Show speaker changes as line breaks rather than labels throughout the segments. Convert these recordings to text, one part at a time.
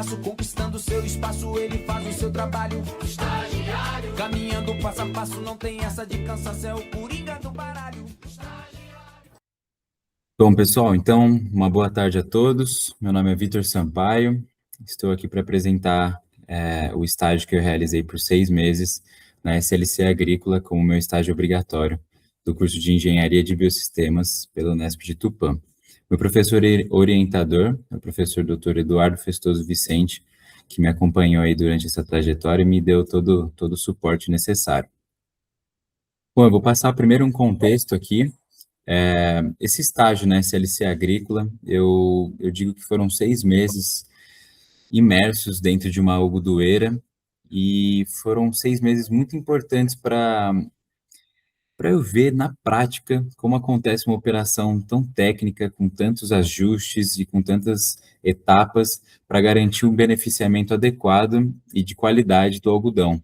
passo, conquistando seu espaço, ele faz o seu trabalho. Estagiário, caminhando passo a passo, não tem essa de cansaço, é o coringa do baralho.
Bom, pessoal, então, uma boa tarde a todos. Meu nome é Vitor Sampaio. Estou aqui para apresentar o estágio que eu realizei por 6 meses na SLC Agrícola como meu estágio obrigatório do curso de Engenharia de Biosistemas pela Unesp de Tupã. Meu professor orientador é o professor Dr. Eduardo Festoso Vicente, que me acompanhou aí durante essa trajetória e me deu todo o suporte necessário. Bom, eu vou passar primeiro um contexto aqui. Esse estágio na SLC Agrícola, eu digo que foram 6 meses imersos dentro de uma algodoeira e foram 6 meses muito importantes para eu ver na prática como acontece uma operação tão técnica, com tantos ajustes e com tantas etapas para garantir um beneficiamento adequado e de qualidade do algodão.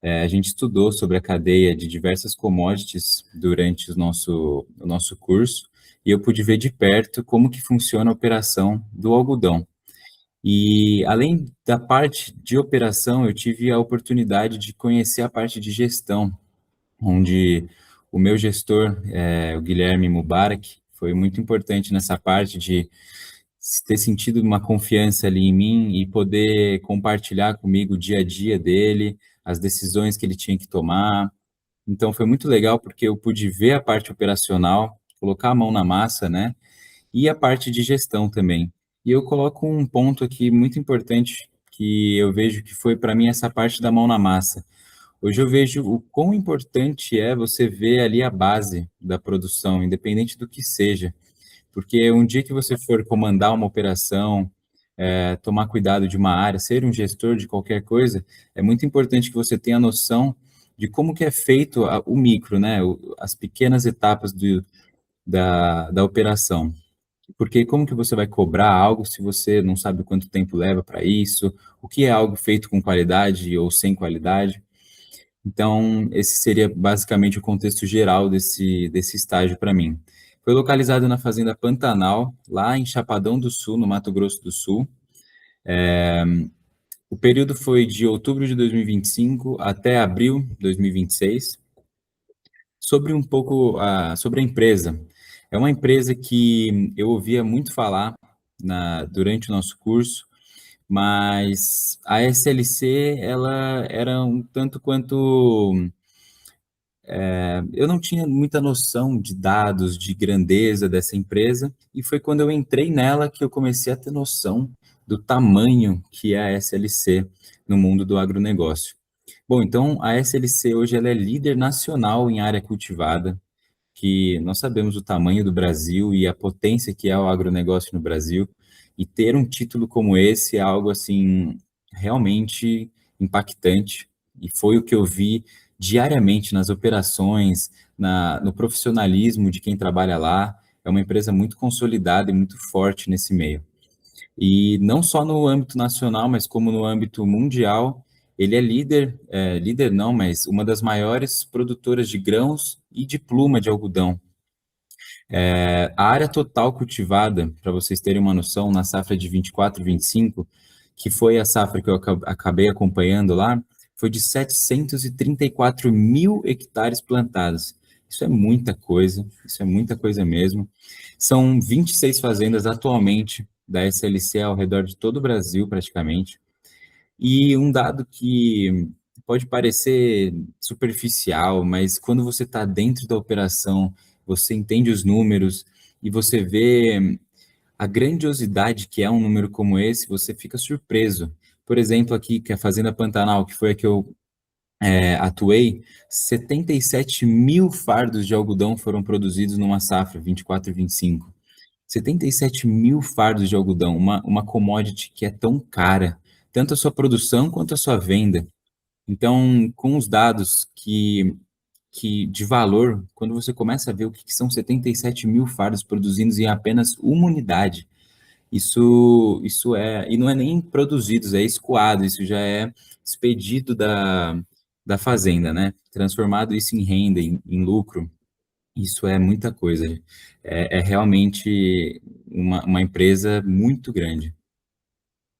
A gente estudou sobre a cadeia de diversas commodities durante o nosso curso e eu pude ver de perto como que funciona a operação do algodão. E além da parte de operação, eu tive a oportunidade de conhecer a parte de gestão, onde o meu gestor, o Guilherme Mubarak, foi muito importante nessa parte de ter sentido uma confiança ali em mim e poder compartilhar comigo o dia a dia dele, as decisões que ele tinha que tomar. Então foi muito legal porque eu pude ver a parte operacional, colocar a mão na massa, né? E a parte de gestão também. E eu coloco um ponto aqui muito importante que eu vejo que foi para mim essa parte da mão na massa. Hoje eu vejo o quão importante é você ver ali a base da produção, independente do que seja. Porque um dia que você for comandar uma operação, tomar cuidado de uma área, ser um gestor de qualquer coisa, é muito importante que você tenha noção de como que é feito o micro, né? As pequenas etapas da operação. Porque como que você vai cobrar algo se você não sabe quanto tempo leva para isso, o que é algo feito com qualidade ou sem qualidade. Então, esse seria basicamente o contexto geral desse estágio para mim. Foi localizado na Fazenda Pantanal, lá em Chapadão do Sul, no Mato Grosso do Sul. O período foi de outubro de 2025 até abril de 2026. Sobre um pouco sobre a empresa. É uma empresa que eu ouvia muito falar durante o nosso curso, mas a SLC, ela era um tanto quanto eu não tinha muita noção de dados, de grandeza dessa empresa, e foi quando eu entrei nela que eu comecei a ter noção do tamanho que é a SLC no mundo do agronegócio. Bom, então a SLC hoje ela é líder nacional em área cultivada, que nós sabemos o tamanho do Brasil e a potência que é o agronegócio no Brasil, e ter um título como esse é algo assim realmente impactante, e foi o que eu vi diariamente nas operações, no profissionalismo de quem trabalha lá. É uma empresa muito consolidada e muito forte nesse meio. E não só no âmbito nacional, mas como no âmbito mundial, ele é líder, líder não, mas uma das maiores produtoras de grãos e de pluma de algodão. A área total cultivada, para vocês terem uma noção, na safra de 24, 25, que foi a safra que eu acabei acompanhando lá, foi de 734 mil hectares plantados. Isso é muita coisa mesmo. São 26 fazendas atualmente da SLC ao redor de todo o Brasil, praticamente. E um dado que pode parecer superficial, mas quando você está dentro da operação, você entende os números e você vê a grandiosidade que é um número como esse, você fica surpreso. Por exemplo, aqui, que é a Fazenda Pantanal, que foi a que eu atuei, 77 mil fardos de algodão foram produzidos numa safra, 24 e 25. 77 mil fardos de algodão, uma commodity que é tão cara, tanto a sua produção quanto a sua venda. Então, com os dados que de valor, quando você começa a ver o que são 77 mil fardos produzidos em apenas uma unidade, isso é, e não é nem produzidos, é escoado, isso já é expedido da fazenda, né? Transformado isso em renda, em lucro. Isso é muita coisa. É realmente uma empresa muito grande.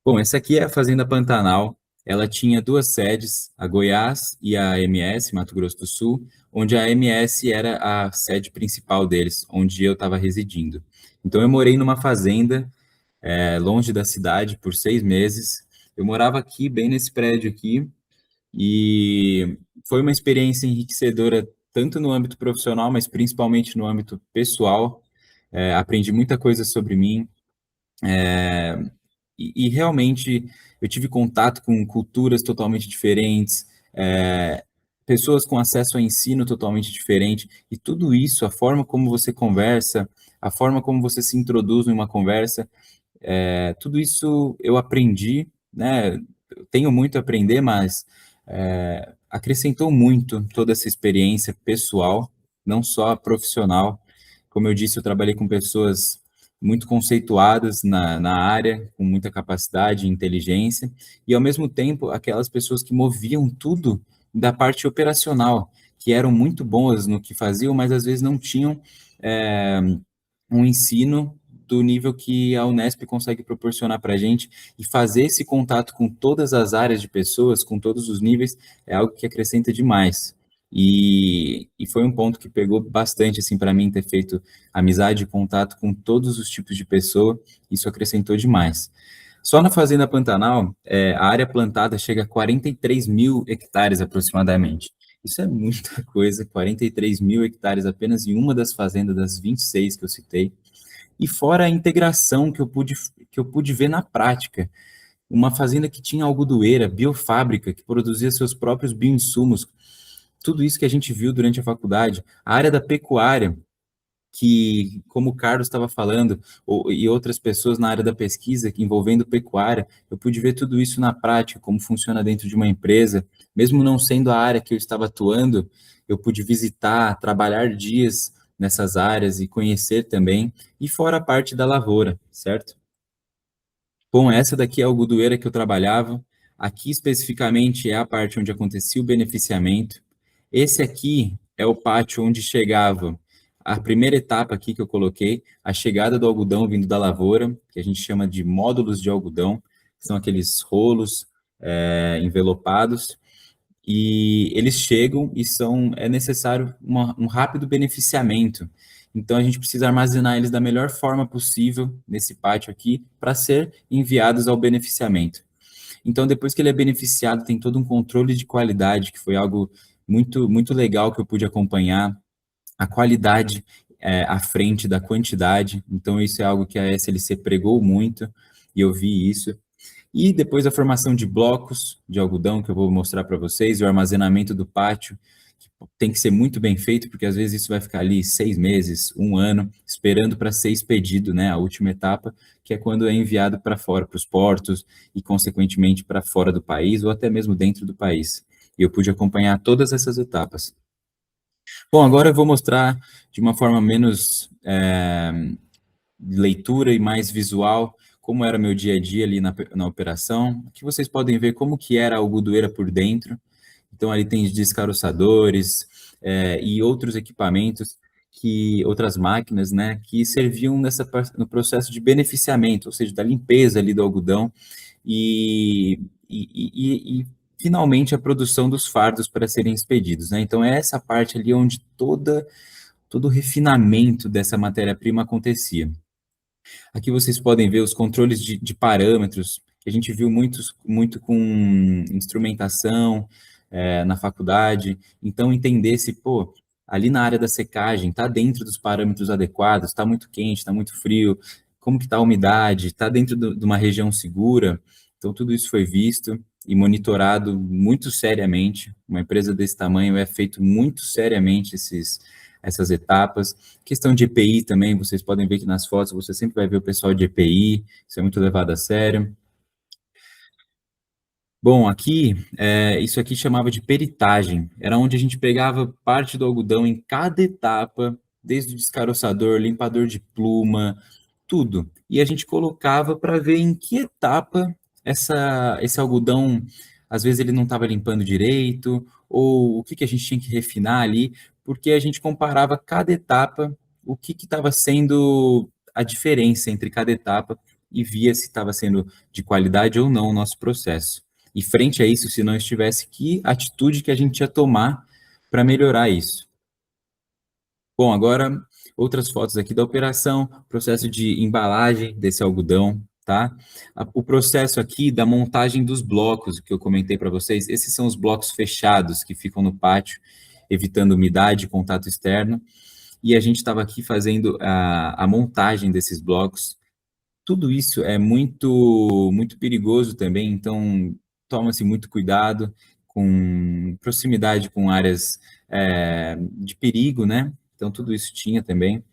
Bom, essa aqui é a Fazenda Pantanal. Ela tinha duas sedes, a Goiás e a MS, Mato Grosso do Sul, onde a MS era a sede principal deles, onde eu estava residindo. Então, eu morei numa fazenda, longe da cidade, por 6 meses. Eu morava aqui, bem nesse prédio aqui, e foi uma experiência enriquecedora, tanto no âmbito profissional, mas principalmente no âmbito pessoal. Aprendi muita coisa sobre mim, e realmente eu tive contato com culturas totalmente diferentes, pessoas com acesso a ensino totalmente diferente, e tudo isso, a forma como você conversa, a forma como você se introduz em uma conversa, tudo isso eu aprendi, né? Eu tenho muito a aprender, mas acrescentou muito toda essa experiência pessoal, não só profissional. Como eu disse, eu trabalhei com pessoas muito conceituadas na área, com muita capacidade e inteligência, e ao mesmo tempo aquelas pessoas que moviam tudo da parte operacional, que eram muito boas no que faziam, mas às vezes não tinham é, um ensino do nível que a Unesp consegue proporcionar para a gente, e fazer esse contato com todas as áreas de pessoas, com todos os níveis, é algo que acrescenta demais. E foi um ponto que pegou bastante assim para mim, ter feito amizade e contato com todos os tipos de pessoa. Isso acrescentou demais. Só na Fazenda Pantanal, a área plantada chega a 43 mil hectares aproximadamente. Isso é muita coisa, 43 mil hectares apenas em uma das fazendas das 26 que eu citei. E fora a integração que eu pude ver na prática. Uma fazenda que tinha algodoeira, biofábrica, que produzia seus próprios bioinsumos, tudo isso que a gente viu durante a faculdade. A área da pecuária, que, como o Carlos estava falando, e outras pessoas na área da pesquisa, que envolvendo pecuária, eu pude ver tudo isso na prática, como funciona dentro de uma empresa. Mesmo não sendo a área que eu estava atuando, eu pude visitar, trabalhar dias nessas áreas e conhecer também, e fora a parte da lavoura, certo? Bom, essa daqui é a algodoeira que eu trabalhava. Aqui especificamente é a parte onde acontecia o beneficiamento. Esse aqui é o pátio onde chegava a primeira etapa aqui que eu coloquei, a chegada do algodão vindo da lavoura, que a gente chama de módulos de algodão, que são aqueles rolos envelopados, e eles chegam e é necessário um rápido beneficiamento. Então, a gente precisa armazenar eles da melhor forma possível nesse pátio aqui para ser enviados ao beneficiamento. Então, depois que ele é beneficiado, tem todo um controle de qualidade, que foi algo muito, muito legal que eu pude acompanhar. A qualidade à frente da quantidade. Então, isso é algo que a SLC pregou muito, e eu vi isso. E depois a formação de blocos de algodão, que eu vou mostrar para vocês, e o armazenamento do pátio, que tem que ser muito bem feito, porque às vezes isso vai ficar ali 6 meses, um ano, esperando para ser expedido, né? A última etapa, que é quando é enviado para fora, para os portos, e consequentemente para fora do país, ou até mesmo dentro do país. E eu pude acompanhar todas essas etapas. Bom, agora eu vou mostrar de uma forma menos leitura e mais visual, como era meu dia a dia ali na operação. Aqui vocês podem ver como que era a algodoeira por dentro. Então, ali tem descaroçadores e outros equipamentos, outras máquinas, né, que serviam no processo de beneficiamento, ou seja, da limpeza ali do algodão e finalmente a produção dos fardos para serem expedidos, né? Então, é essa parte ali onde todo o refinamento dessa matéria-prima acontecia. Aqui vocês podem ver os controles de parâmetros, que a gente viu muito com instrumentação na faculdade. Então, entender se, pô, ali na área da secagem, está dentro dos parâmetros adequados, está muito quente, está muito frio, como que está a umidade, está dentro de uma região segura. Então, tudo isso foi visto e monitorado muito seriamente. Uma empresa desse tamanho é feito muito seriamente essas etapas. Questão de EPI também, vocês podem ver que nas fotos você sempre vai ver o pessoal de EPI, isso é muito levado a sério. Bom, aqui, isso aqui chamava de peritagem, era onde a gente pegava parte do algodão em cada etapa, desde o descaroçador, limpador de pluma, tudo. E a gente colocava para ver em que etapa esse algodão, às vezes ele não estava limpando direito, ou o que a gente tinha que refinar ali, porque a gente comparava cada etapa, o que estava sendo a diferença entre cada etapa, e via se estava sendo de qualidade ou não o nosso processo. E frente a isso, se não estivesse, que atitude que a gente ia tomar para melhorar isso. Bom, agora outras fotos aqui da operação, processo de embalagem desse algodão, tá? O processo aqui da montagem dos blocos, que eu comentei para vocês, esses são os blocos fechados que ficam no pátio, evitando umidade e contato externo. E a gente estava aqui fazendo a montagem desses blocos. Tudo isso é muito perigoso também, então toma-se muito cuidado com proximidade com áreas de perigo, né? Então tudo isso tinha também.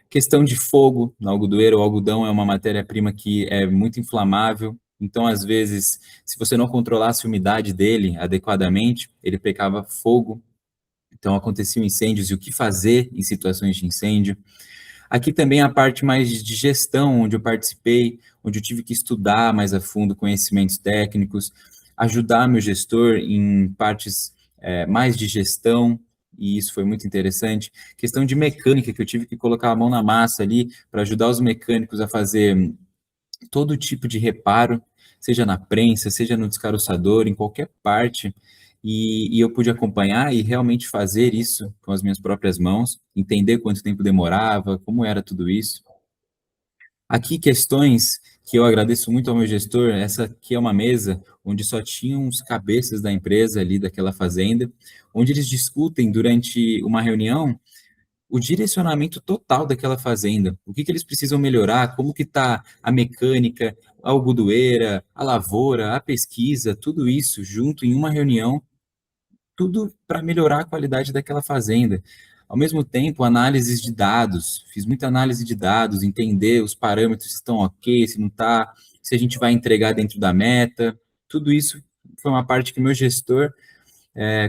Questão de fogo no algodoeiro, o algodão é uma matéria-prima que é muito inflamável, então às vezes, se você não controlasse a umidade dele adequadamente, ele pegava fogo, então aconteciam incêndios e o que fazer em situações de incêndio. Aqui também a parte mais de gestão, onde eu participei, onde eu tive que estudar mais a fundo conhecimentos técnicos, ajudar meu gestor em partes mais de gestão, e isso foi muito interessante. Questão de mecânica, que eu tive que colocar a mão na massa ali para ajudar os mecânicos a fazer todo tipo de reparo, seja na prensa, seja no descaroçador, em qualquer parte, e eu pude acompanhar e realmente fazer isso com as minhas próprias mãos, entender quanto tempo demorava, como era tudo isso. Aqui questões que eu agradeço muito ao meu gestor, essa aqui é uma mesa onde só tinham os cabeças da empresa ali, daquela fazenda, onde eles discutem durante uma reunião o direcionamento total daquela fazenda, o que eles precisam melhorar, como que está a mecânica, a algodoeira, a lavoura, a pesquisa, tudo isso junto em uma reunião, tudo para melhorar a qualidade daquela fazenda. Ao mesmo tempo, análises de dados, fiz muita análise de dados, entender os parâmetros se estão ok, se não está, se a gente vai entregar dentro da meta, tudo isso foi uma parte que meu gestor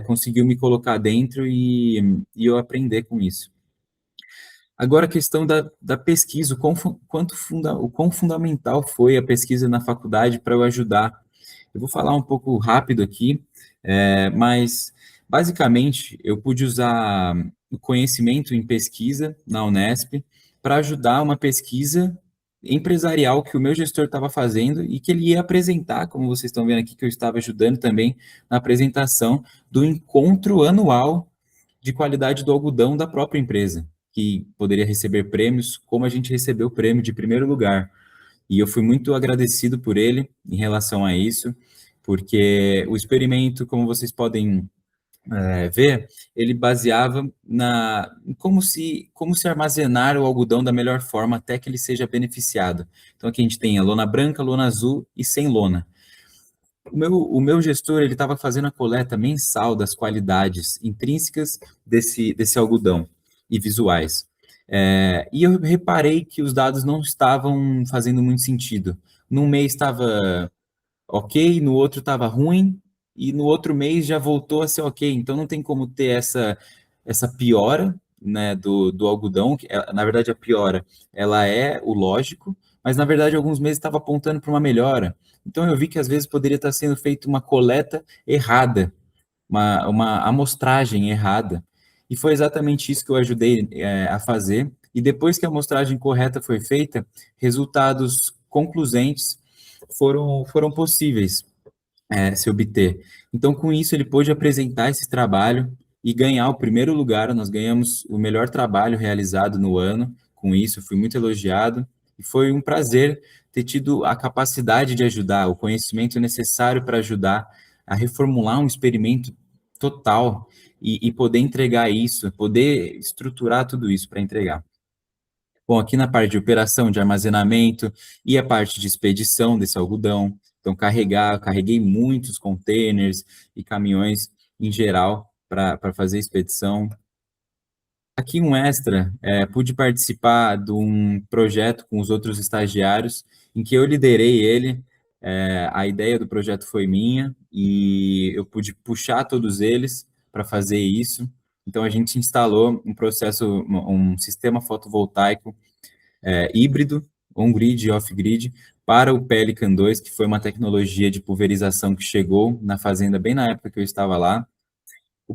conseguiu me colocar dentro e eu aprender com isso. Agora, a questão da pesquisa, o quão fundamental foi a pesquisa na faculdade para eu ajudar. Eu vou falar um pouco rápido aqui, mas, basicamente, eu pude usar o conhecimento em pesquisa na Unesp para ajudar uma pesquisa empresarial que o meu gestor estava fazendo e que ele ia apresentar, como vocês estão vendo aqui, que eu estava ajudando também na apresentação do encontro anual de qualidade do algodão da própria empresa, que poderia receber prêmios, como a gente recebeu o prêmio de primeiro lugar. E eu fui muito agradecido por ele em relação a isso, porque o experimento, como vocês podem ver, ele baseava em como se armazenar o algodão da melhor forma até que ele seja beneficiado. Então aqui a gente tem a lona branca, lona azul e sem lona. O meu gestor, ele estava fazendo a coleta mensal das qualidades intrínsecas desse algodão e visuais. E eu reparei que os dados não estavam fazendo muito sentido. Num mês estava ok, no outro estava ruim, e no outro mês já voltou a ser ok. Então não tem como ter essa piora, né, do algodão, que na verdade a piora, ela é o lógico, mas na verdade alguns meses estava apontando para uma melhora. Então eu vi que às vezes poderia estar sendo feita uma coleta errada, uma amostragem errada. E foi exatamente isso que eu ajudei a fazer. E depois que a amostragem correta foi feita, resultados concludentes foram possíveis se obter. Então, com isso, ele pôde apresentar esse trabalho e ganhar o primeiro lugar. Nós ganhamos o melhor trabalho realizado no ano. Com isso, fui muito elogiado e foi um prazer ter tido a capacidade de ajudar, o conhecimento necessário para ajudar a reformular um experimento total e poder entregar isso, poder estruturar tudo isso para entregar. Bom, aqui na parte de operação de armazenamento e a parte de expedição desse algodão. Então, carreguei muitos containers e caminhões em geral para fazer a expedição. Aqui um extra, pude participar de um projeto com os outros estagiários, em que eu liderei ele. A ideia do projeto foi minha e eu pude puxar todos eles para fazer isso. Então, a gente instalou um sistema fotovoltaico híbrido, on-grid e off-grid, para o Pelican 2, que foi uma tecnologia de pulverização que chegou na fazenda bem na época que eu estava lá. O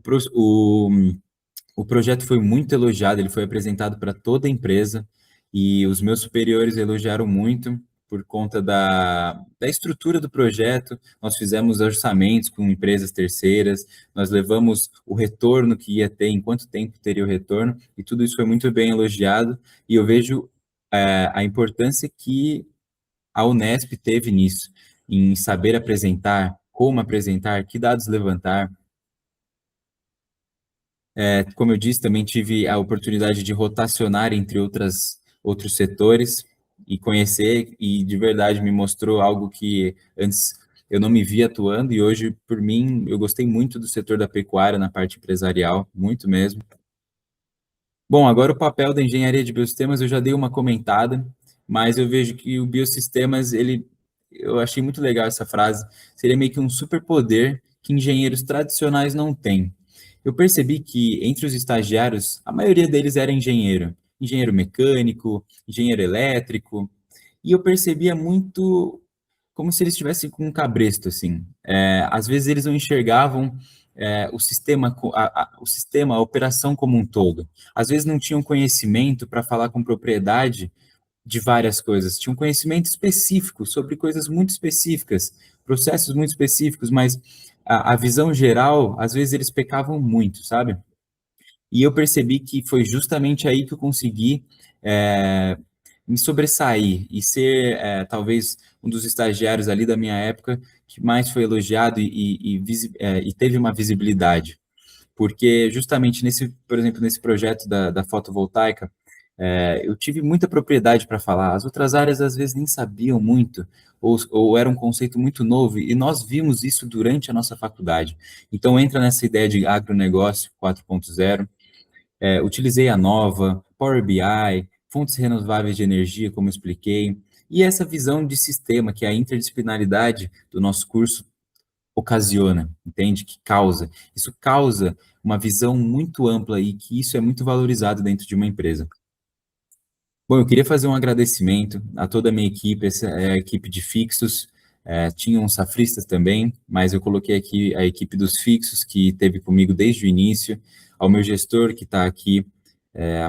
projeto foi muito elogiado, ele foi apresentado para toda a empresa, e os meus superiores elogiaram muito, por conta da estrutura do projeto. Nós fizemos orçamentos com empresas terceiras, nós levamos o retorno que ia ter, em quanto tempo teria o retorno, e tudo isso foi muito bem elogiado, e eu vejo a importância que a Unesp teve nisso, em saber apresentar, como apresentar, que dados levantar. Como eu disse, também tive a oportunidade de rotacionar entre outros setores e conhecer, e de verdade me mostrou algo que antes eu não me via atuando, e hoje, por mim, eu gostei muito do setor da pecuária na parte empresarial, muito mesmo. Bom, agora o papel da engenharia de biosistemas eu já dei uma comentada, mas eu vejo que o biosistemas, eu achei muito legal essa frase, seria meio que um superpoder que engenheiros tradicionais não têm. Eu percebi que entre os estagiários, a maioria deles era engenheiro, engenheiro mecânico, engenheiro elétrico, e eu percebia muito como se eles estivessem com um cabresto, assim. Às vezes eles não enxergavam o sistema, o sistema, a operação como um todo. Às vezes não tinham conhecimento para falar com propriedade de várias coisas. Tinham conhecimento específico sobre coisas muito específicas, processos muito específicos, mas a visão geral, às vezes eles pecavam muito, sabe? E eu percebi que foi justamente aí que eu consegui me sobressair e ser talvez um dos estagiários ali da minha época que mais foi elogiado e teve uma visibilidade. Porque justamente por exemplo, nesse projeto da fotovoltaica, eu tive muita propriedade para falar. As outras áreas às vezes nem sabiam muito, ou era um conceito muito novo, e nós vimos isso durante a nossa faculdade. Então entra nessa ideia de agronegócio 4.0. Utilizei a Nova, Power BI, fontes renováveis de energia, como eu expliquei, e essa visão de sistema que a interdisciplinaridade do nosso curso ocasiona, entende? Que causa. Isso causa uma visão muito ampla e que isso é muito valorizado dentro de uma empresa. Bom, eu queria fazer um agradecimento a toda a minha equipe, essa é a equipe de fixos, tinha uns safristas também, mas eu coloquei aqui a equipe dos fixos, que esteve comigo desde o início, ao meu gestor, que está aqui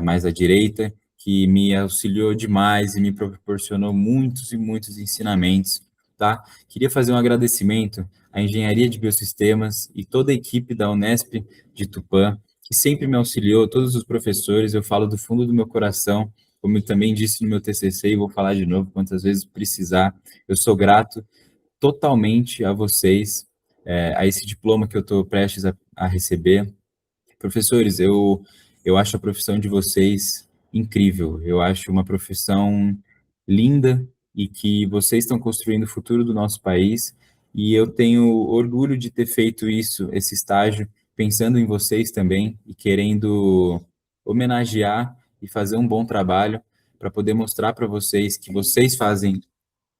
mais à direita, que me auxiliou demais e me proporcionou muitos e muitos ensinamentos, tá? Queria fazer um agradecimento à Engenharia de Biosistemas e toda a equipe da Unesp de Tupã, que sempre me auxiliou, todos os professores, eu falo do fundo do meu coração, como eu também disse no meu TCC, e vou falar de novo quantas vezes precisar. Eu sou grato totalmente a vocês, a esse diploma que eu estou prestes a receber. Professores, eu acho a profissão de vocês incrível. Eu acho uma profissão linda e que vocês estão construindo o futuro do nosso país. E eu tenho orgulho de ter feito isso, esse estágio, pensando em vocês também e querendo homenagear e fazer um bom trabalho para poder mostrar para vocês que vocês fazem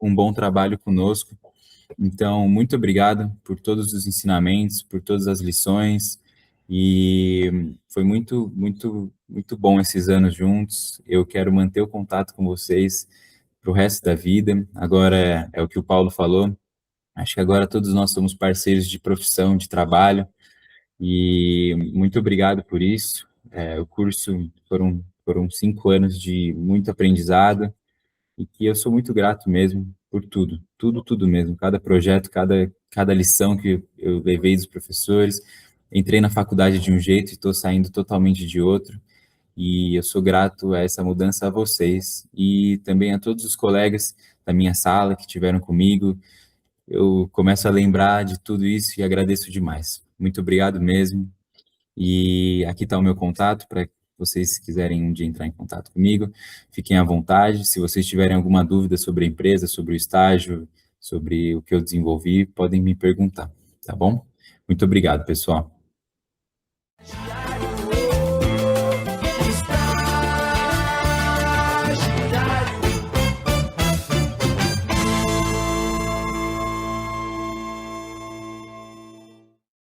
um bom trabalho conosco. Então, muito obrigado por todos os ensinamentos, por todas as lições, e foi muito, muito, muito bom esses anos juntos. Eu quero manter o contato com vocês para o resto da vida. Agora é o que o Paulo falou. Acho que agora todos nós somos parceiros de profissão, de trabalho, e muito obrigado por isso. O curso foram 5 anos de muito aprendizado, e que eu sou muito grato mesmo por tudo, tudo, tudo mesmo. Cada projeto, cada lição que eu levei dos professores. Entrei na faculdade de um jeito e estou saindo totalmente de outro. E eu sou grato a essa mudança a vocês e também a todos os colegas da minha sala que estiveram comigo. Eu começo a lembrar de tudo isso e agradeço demais. Muito obrigado mesmo. E aqui está o meu contato para vocês quiserem um dia entrar em contato comigo, fiquem à vontade. Se vocês tiverem alguma dúvida sobre a empresa, sobre o estágio, sobre o que eu desenvolvi, podem me perguntar, tá bom? Muito obrigado, pessoal.